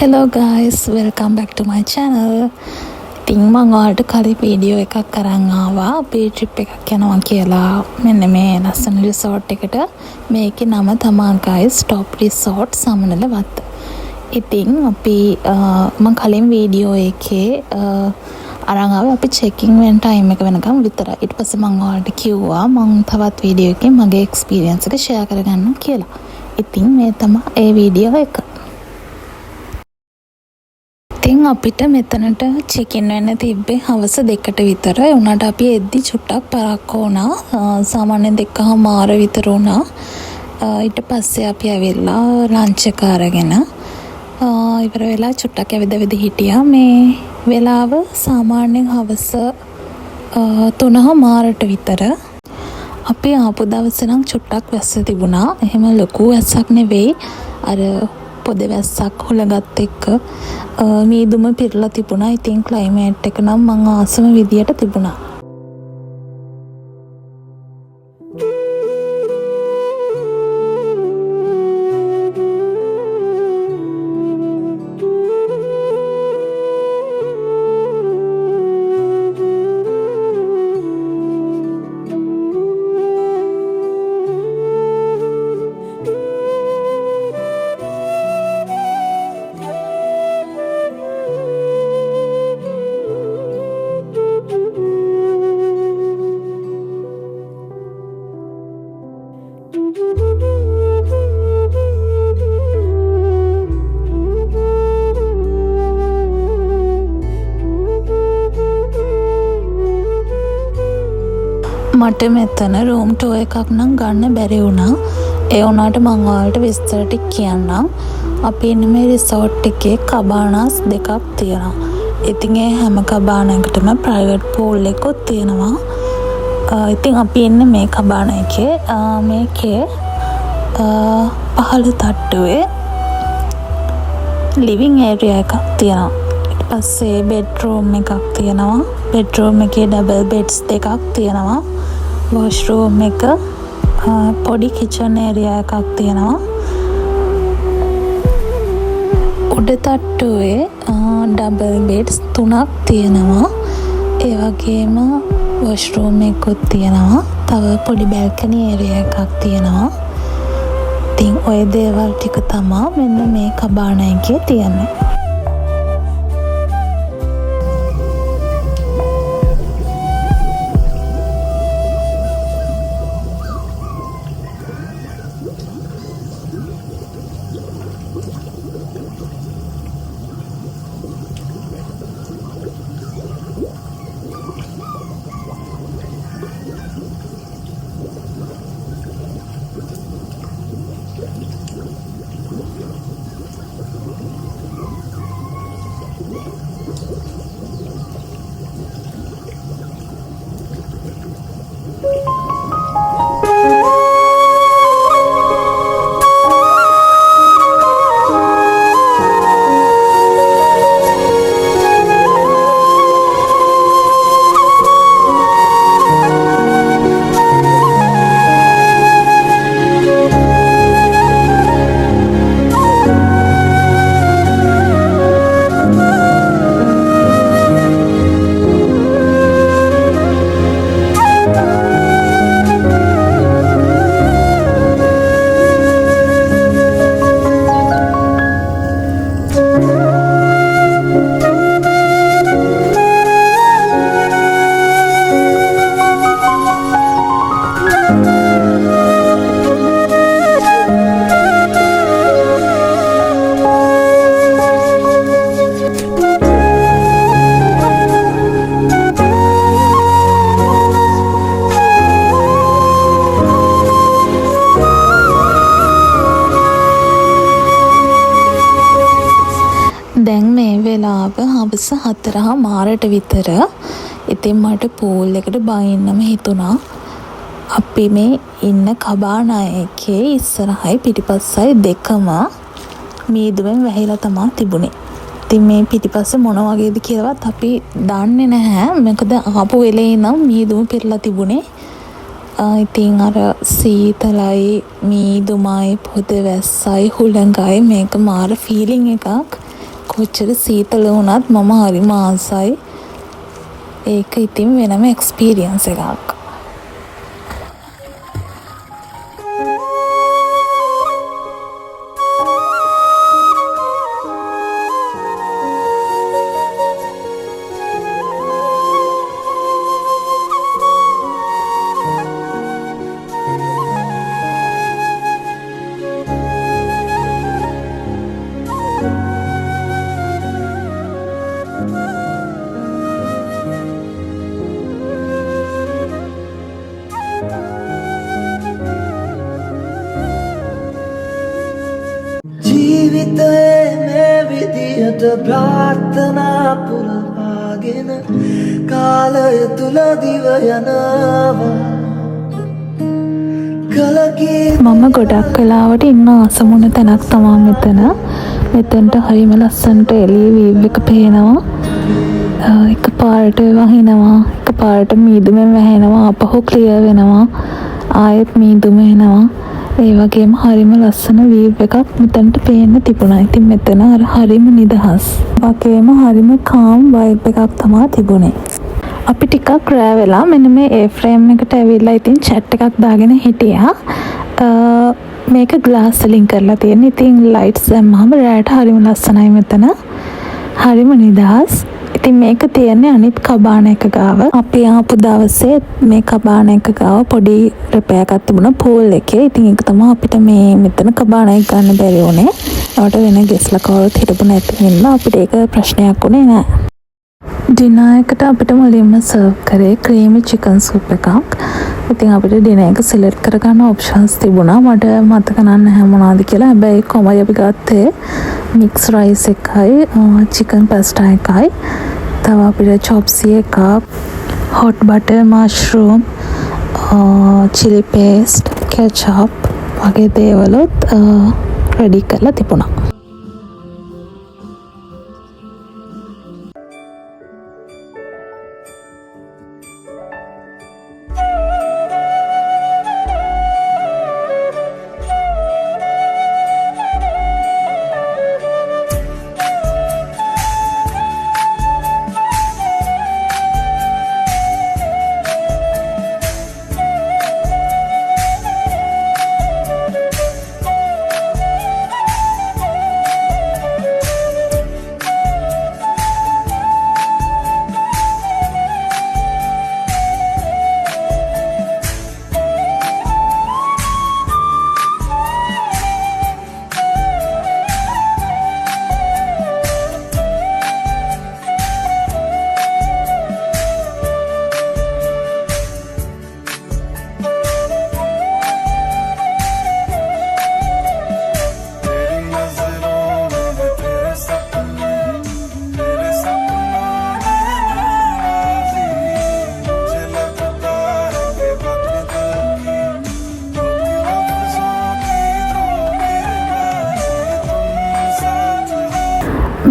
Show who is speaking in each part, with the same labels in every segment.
Speaker 1: Hello guys, welcome back to my channel. ඉතින් මම ඔයාලට කලින් වීඩියෝ එකක් අරන් ආවා අපේ ට්‍රිප් එකක් යනවා කියලා. මෙන්න මේ ලස්සන රිසෝට් එකට. මේකේ නම තමයි guys Top Resort සමනල වත්ත. ඉතින් අපි මම කලින් වීඩියෝ එකේ අරන් ආවේ අපි චෙකින් වෙන ටයිම් එක වෙනකම් විතරයි. ඊට පස්සේ මම ඔයාලට කිව්වා මම තවත් වීඩියෝ එකකින් මගේ එක්ස්පීරියන්ස් එක ෂෙයා කරගන්න කියලා. ඉතින් මේ තමයි ඒ වීඩියෝ එක. ඉතින් අපිට මෙතනට චෙකින් වෙන්න තිබ්බේ හවස 2ට විතර. ඒ වුණාට අපි එද්දි චුට්ටක් පරක්ක වුණා. සාමාන්‍යයෙන් 2:00 විතර වුණා. ඊට පස්සේ අපි ඇවිල්ලා ලන්ච් එක අරගෙන ඉවර වෙලා චුට්ටක් ඇවිද හිටියා. මේ වෙලාව සාමාන්‍යයෙන් හවස 3:00 විතර. අපි ආපු දවසේ නම් චුට්ටක් වැස්ස තිබුණා. එහෙම ලොකු වැස්සක් නෙවෙයි. අර පොද වැස්සක් හුලගත් එක්ක මීදුම පිරලා තිබුණා. ඉතින් ක්ලයිමේට් එක නම් මං ආසම විදියට තිබුණා. මට මෙතන රූම් ටෝ එකක් නම් ගන්න බැරි වුණා. ඒ වුණාට මම ඔයාලට විස්තර ටික කියන්නම්. අපි ඉන්නේ මේ රිසෝට් එකේ කබානාස් දෙකක් තියෙනවා. ඉතින් ඒ හැම කබානකටම ප්‍රයිවට් පූල් එකක් තියෙනවා. ඉතින් අපි ඉන්නේ මේ කබාන එකේ. මේකේ පහළ තට්ටුවේ ලිවිං ඒරියා එකක් තියෙනවා. ඊට පස්සේ බෙඩ්රූම් එකක් තියෙනවා. බෙඩ්රූම් එකේ ඩබල් බෙඩ්ස් දෙකක් තියෙනවා. වොෂ්රූම් එක පොඩි කිචන් ඒරියා එකක් තියෙනවා. උඩ තට්ටුවේ ඩබල් බෙඩ්ස් 3ක් තියෙනවා. ඒ වගේම වොෂ්රූම් එකකුත් තියෙනවා. තව පොඩි බැල්කනි ඒරියා එකක් තියෙනවා. ඉතින් ওই දේවල් ටික තමයි මෙන්න මේ කබාන එකේ තියෙන්නේ. දැන් මේ වෙලාව හවස 4:00 විතර. ඉතින් මට පූල් එකට බහින්නම හිතුණා. අපි මේ ඉන්න කබානා එකේ ඉස්සරහයි පිටිපස්සයි දෙකම මීදුමෙන් වැහිලා තමයි තිබුණේ. ඉතින් මේ පිටිපස්ස මොන වගේද කියලාවත් අපි දන්නේ නැහැ. මොකද ආපු වෙලේ ඉඳන් මීදුම පිරලා තිබුණේ. ඉතින් අර සීතලයි මීදුමයි පොද වැස්සයි හුළඟයි මේක මාර ෆීලිං එකක්. කොච්චර සීතල වුණත් මම හරිම ආසයි. ඒක ඉතින් වෙනම එක්ස්පීරියන්ස් එකක්.
Speaker 2: ජීවිතයේ මේ විදියට ප්‍රාර්ථනා පුරවාගෙන කාලය තුල දිව යනවා
Speaker 1: මම ගොඩක් වෙලාවට ඉන්න ආසමුණ තැනක් තමා මෙතන. මෙතනට හරිම ලස්සනට එළිය වීව් එක පේනවා. එක පාරට වහිනවා, එක පාරට මීදුමෙන් වැහෙනවා, අපහු ක්ලියර් වෙනවා, ආයෙත් මීදුම එනවා. ඒ වගේම හරිම ලස්සන වීව් එකක් මෙතනට පේන්න තිබුණා. ඉතින් මෙතන හරිම නිදහස්. වගේම හරිම කාම් වයිබ් එකක් තමයි තිබුණේ. අපි ටිකක් රෑ වෙලා මෙන්න මේ ඒ ෆ්‍රේම් එකට ඇවිල්ලා ඉතින් chat එකක් දාගෙන හිටියා. මේක ග්ලාස් වලින් කරලා තියෙන. ඉතින් ලයිට්ස් දැම්මම රෑට හරිම ලස්සනයි මෙතන. හරිම නිදහස්. ඉතින් මේක තියන්නේ අනිත් කබාන එක ගාව. අපි ආපු දවසේ මේ කබාන එක ගාව පොඩි රිපෙයාර් එකක් තිබුණා පූල් එකේ. ඉතින් ඒක තමයි අපිට මේ මෙතන කබාන එක ගන්න බැරි වුණේ. ඒකට වෙන ගෙස්ලා කවුරුත් හිටපු නැති හින්දා අපිට ඒක ප්‍රශ්නයක් වුණේ නෑ. ඩිනර් එකට අපිට මුලින්ම සර්ව් කරේ ක්‍රීමි චිකන් සූප් එකක්. ඉතින් අපිට ඩිනර් එක සිලෙක්ට් කරගන්න ඔප්ෂන්ස් තිබුණා. මට මතක නැහැ මොනවද කියලා. හැබැයි කොමයි අපි ගත්තේ මික්ස් රයිස් එකයි චිකන් පස්ටා එකයි. තව අපිට චොප්සි එකක්, hot butter mushroom, chilli paste, ketchup වගේ දේවලුත් රෙඩි කරලා තිබුණා.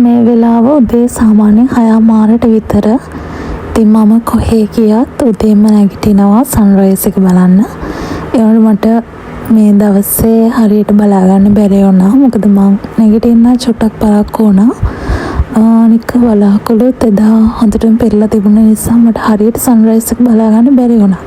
Speaker 1: මේ වෙලාව උදේ සාමාන්‍යයෙන් 6:00ට විතර. ඉතින් මම කොහේ ගියත් උදේම නැගිටිනවා සන්රයිස් එක බලන්න. ඒ වුණාට මට මේ දවසේ හරියට බලා ගන්න බැරි වුණා. මොකද මම නැගිටින්න චුට්ටක් පරක්කු වුණා. අනික වලාකුළුත් එදා හොඳටම පෙරලා තිබුණ නිසා මට හරියට සන්රයිස් එක බලා ගන්න බැරි වුණා.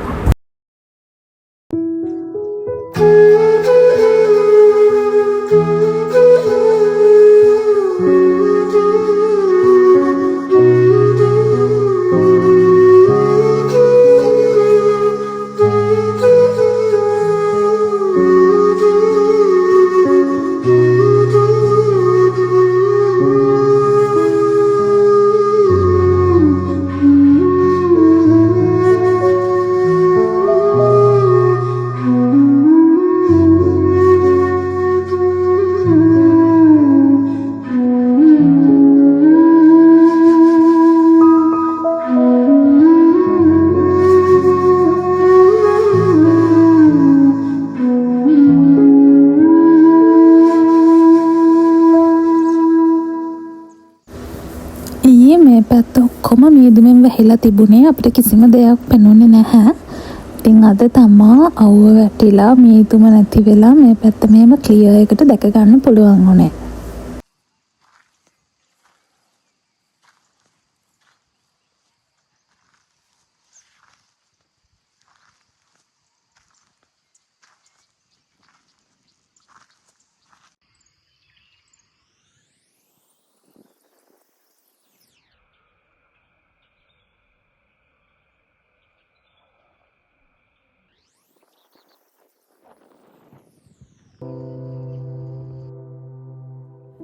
Speaker 1: මේ පැත්ත ඔක්කොම මීදුමෙන් වැහිලා තිබුණේ. අපිට කිසිම දෙයක් පෙනුනේ නැහැ. ඉතින් අද තමා අවුව වැටිලා මීදුම නැති වෙලා මේ පැත්ත මෙහෙම ක්ලියර් එකට දැක ගන්න පුළුවන් වුණේ.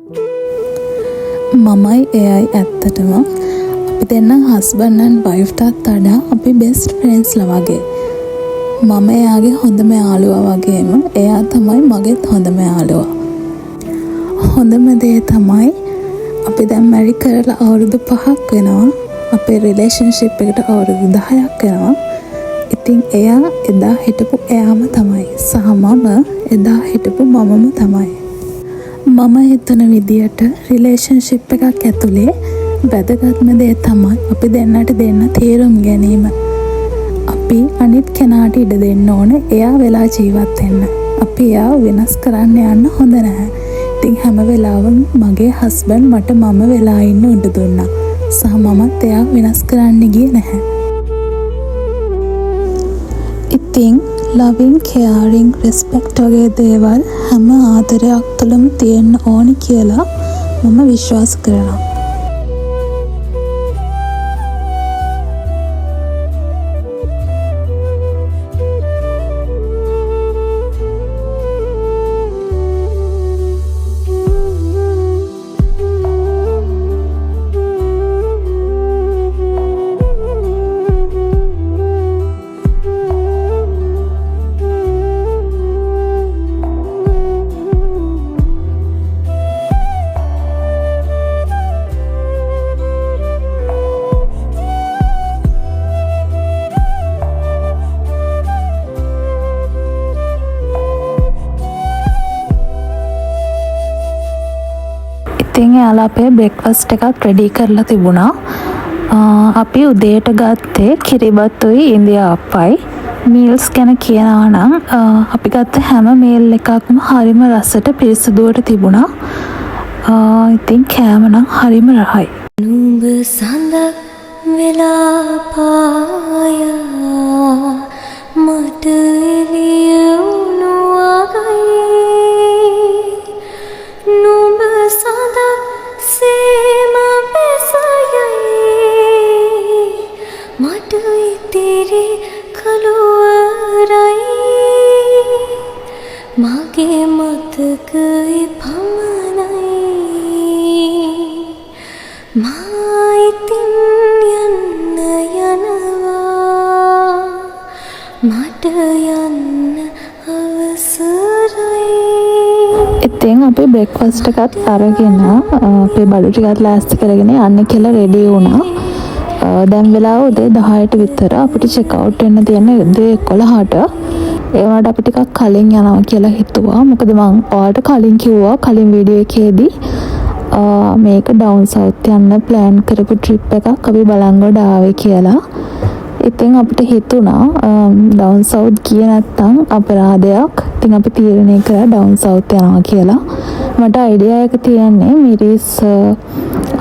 Speaker 1: මමයි එයයි ඇත්තටම අපි දෙන්න හස්බන්ඩ් ඇන්ඩ් වයිෆ්ටත් වඩා අපි බෙස්ට් ෆ්‍රෙන්ඩ්ස්ලා වගේ. මම එයාගේ හොඳම යාළුවා වගේම එයා තමයි මගේත් හොඳම යාළුවා. හොඳම දේ තමයි අපි දැන් මැරි කරලා අවුරුදු 5ක් වෙනවා. අපේ රිලේෂන්ෂිප් එකට අවුරුදු 10ක් වෙනවා. ඉතින් එයා එදා හිටපු එයාම තමයි. සහ මම එදා හිටපු මමම තමයි. මම හිතන විදියට රිලේෂන්ෂිප් එකක් ඇතුලේ වැදගත්ම දේ තමයි අපි දෙන්නට දෙන්න තේරුම් ගැනීම. අපි අනිත් කෙනාට ඉඩ දෙන්න ඕන එයා වෙලා ජීවත් වෙන්න. අපි එයාව වෙනස් කරන්න යන්න හොඳ නැහැ. ඉතින් හැම වෙලාවම මගේ හස්බන්ඩ් මට මම වෙලා ඉන්න ඉඩ දුන්නා. සහ මමත් එයාව වෙනස් කරන්න ගියේ නැහැ. ඉතින් loving, caring, respect වගේ දේවල් හැම ආදරයක් තුළම තියෙන්න ඕනි කියලා මම විශ්වාස කරනවා. ඉතින් එයාලා අපේ බ්‍රෙක්ෆාස්ට් එකත් රෙඩි කරලා තිබුණා. අපි උදේට ගත්තේ කිරිබත්තුයි ඉන්දියාප්පයි. මීල්ස් ගැන කියනවා නම් අපි ගත්ත හැම මීල් එකක්ම හරිම රසට පිරිසිදුවට තිබුණා. ඉතින් කෑම නම් හරිම රහයි.
Speaker 3: නුඹ සඳක් වෙලා පායා මට එළිය වුණු වගේ නුඹ සඳක් සේම බැසයයි මට ඉතිරි කළුවරයි මගේ මතකයි පමණයි මයිතින් යන්න යනවා මට යන්න අවසරයි.
Speaker 1: ඉතින් අපි බ්‍රෙක්ෆාස්ට් එකත් අරගෙන අපේ බඩු ටිකත් ලෑස්ති කරගෙන යන්න කියලා රෙඩි වුණා. දැන් වෙලාව උදේ 10ට විතර. අපිට චෙක් අවුට් වෙන්න තියෙන උදේ 11ට. ඒ වුණාට අපි ටිකක් කලින් යනවා කියලා හිතුවා. මොකද මම ඔයාලට කලින් කිව්වා කලින් වීඩියෝ එකේදී මේක ඩවුන් සවුත් යන්න ප්ලෑන් කරපු ට්‍රිප් එකක් අපි බලංගොඩ ආවේ කියලා. ඉතින් අපිට හිතුණා ඩවුන් සවුත් ගියේ නැත්තම් අපරාධයක්. ඉතින් අපි තීරණය කරා ඩවුන් සවුත් යනවා කියලා. මට අයිඩියා එක තියෙන්නේ මිරිස්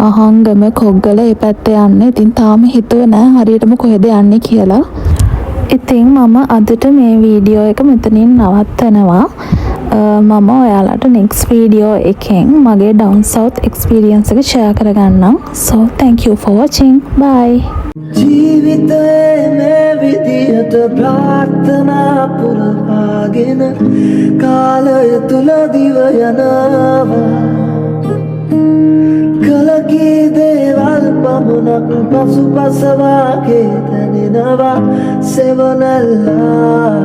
Speaker 1: අහංගම කොග්ගල ඒ පැත්තේ යන්න. ඉතින් තාම හිතුවේ නෑ හරියටම කොහෙද යන්නේ කියලා. ඉතින් මම අදට මේ වීඩියෝ එක මෙතනින් නවත්තනවා. මම ඔයාලට next වීඩියෝ එකෙන් මගේ down south experience එක share කරගන්නම්. So thank you for watching. Bye.
Speaker 2: ජීවිතයේ මේ විදියට ප්‍රාර්ථනා පුරවාගෙන කාලය තුල දිව යනවා කලකී දේවල් පමණක් පසුපසවාගේ දැනෙනවා සෙවනල්ලා